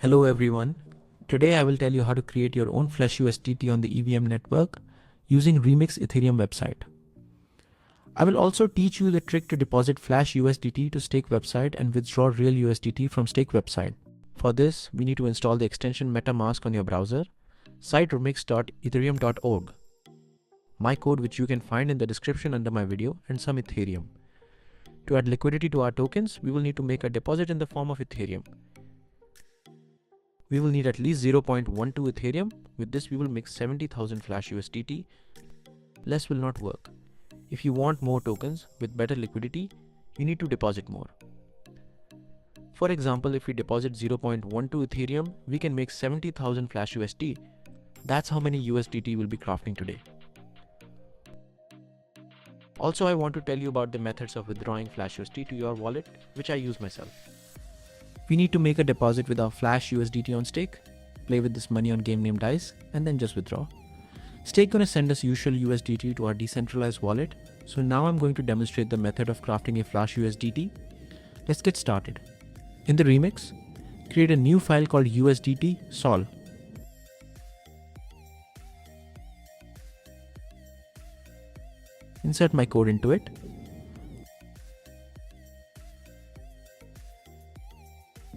Hello everyone. Today I will tell you how to create your own Flash USDT on the EVM network using Remix Ethereum website. I will also teach you the trick to deposit Flash USDT to stake website and withdraw Real USDT from stake website. For this, we need to install the extension MetaMask on your browser, cite remix.ethereum.org, my code which you can find in the description under my video, and some Ethereum. To add liquidity to our tokens, we will need to make a deposit in the form of Ethereum. We will need at least 0.12 Ethereum. With this, we will make 70,000 Flash USDT. Less will not work. If you want more tokens with better liquidity, you need to deposit more. For example, if we deposit 0.12 Ethereum, we can make 70,000 Flash USD. That's how many USDT we'll be crafting today. Also, I want to tell you about the methods of withdrawing Flash USD to your wallet, which I use myself. We need to make a deposit with our Flash USDT on stake, play with this money on game named Dice, and then just withdraw. Stake gonna send us usual USDT to our decentralized wallet. So now I'm going to demonstrate the method of crafting a Flash USDT. Let's get started. In the remix, create a new file called USDT sol. Insert my code into it.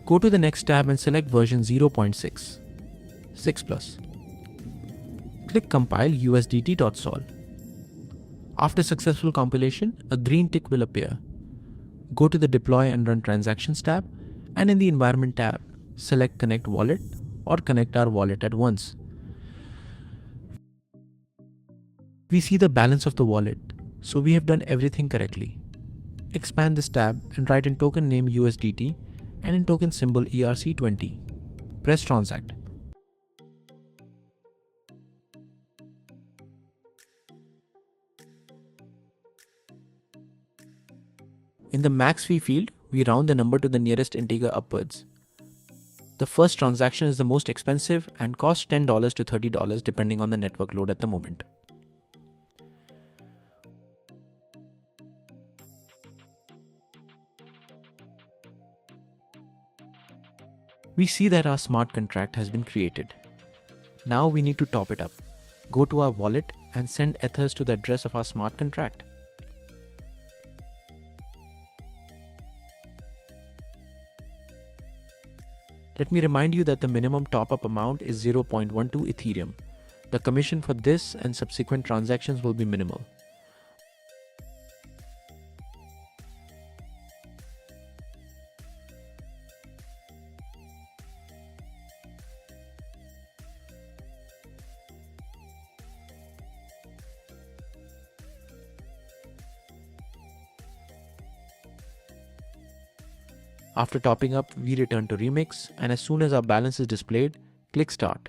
Go to the next tab and select version 0.6, 6+. Click compile usdt.sol. After successful compilation, a green tick will appear. Go to the deploy and run transactions tab, and in the environment tab, select connect wallet or connect our wallet at once. We see the balance of the wallet, so we have done everything correctly. Expand this tab and write in token name USDT and in token symbol ERC20. Press transact. In the max fee field, we round the number to the nearest integer upwards. The first transaction is the most expensive and costs $10 to $30 depending on the network load at the moment. We see that our smart contract has been created. Now we need to top it up. Go to our wallet and send ethers to the address of our smart contract. Let me remind you that the minimum top-up amount is 0.12 Ethereum. The commission for this and subsequent transactions will be minimal. After topping up, we return to Remix, and as soon as our balance is displayed, click Start.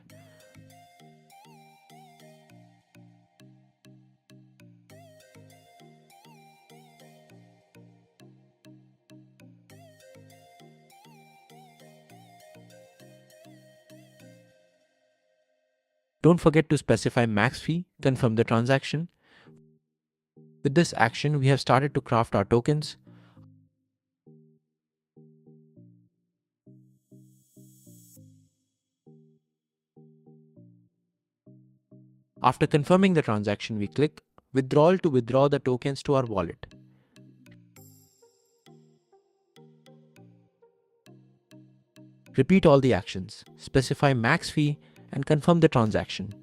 Don't forget to specify max fee, confirm the transaction. With this action, we have started to craft our tokens. After confirming the transaction, we click Withdrawal to withdraw the tokens to our wallet. Repeat all the actions, specify max fee, and confirm the transaction.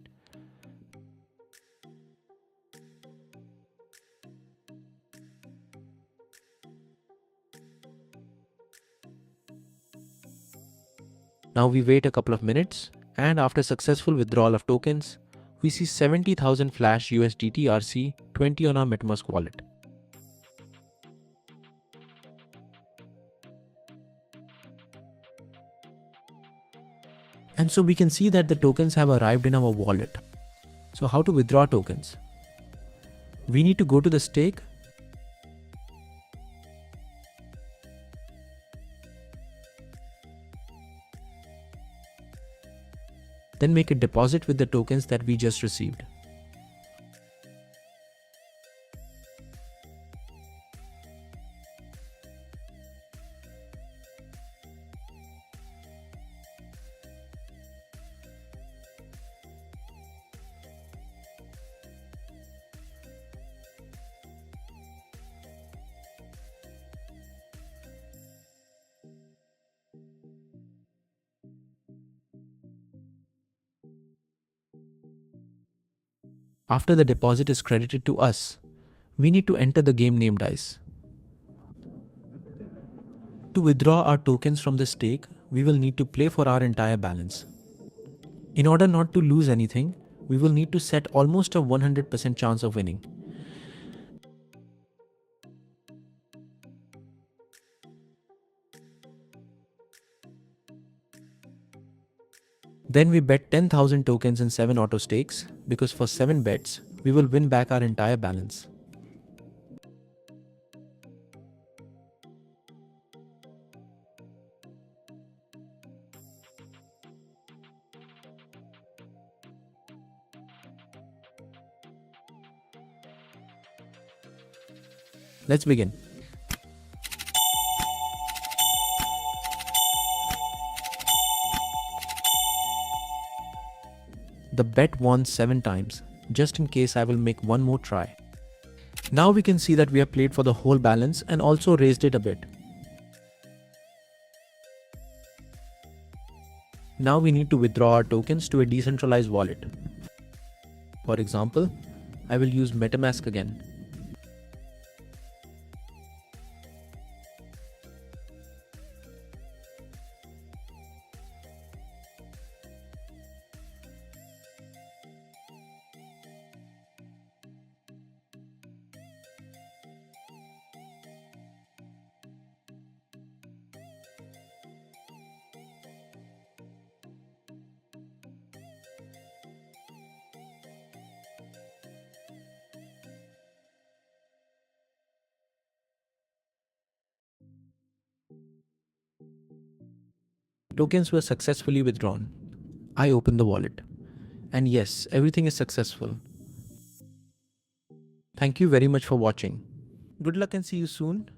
Now we wait a couple of minutes, and after successful withdrawal of tokens, we see 70,000 Flash USDT RC20 on our MetaMask wallet. And so we can see that the tokens have arrived in our wallet. So how to withdraw tokens? We need to go to the stake, then make a deposit with the tokens that we just received. After the deposit is credited to us, we need to enter the game named ICE. To withdraw our tokens from the stake, we will need to play for our entire balance. In order not to lose anything, we will need to set almost a 100% chance of winning. Then we bet 10,000 tokens in 7 auto stakes because for 7 bets, we will win back our entire balance. Let's begin. The bet won 7 times. Just in case, I will make one more try. Now we can see that we have played for the whole balance and also raised it a bit. Now we need to withdraw our tokens to a decentralized wallet. For example, I will use MetaMask again. Tokens were successfully withdrawn. I opened the wallet. And yes, everything is successful. Thank you very much for watching. Good luck and see you soon.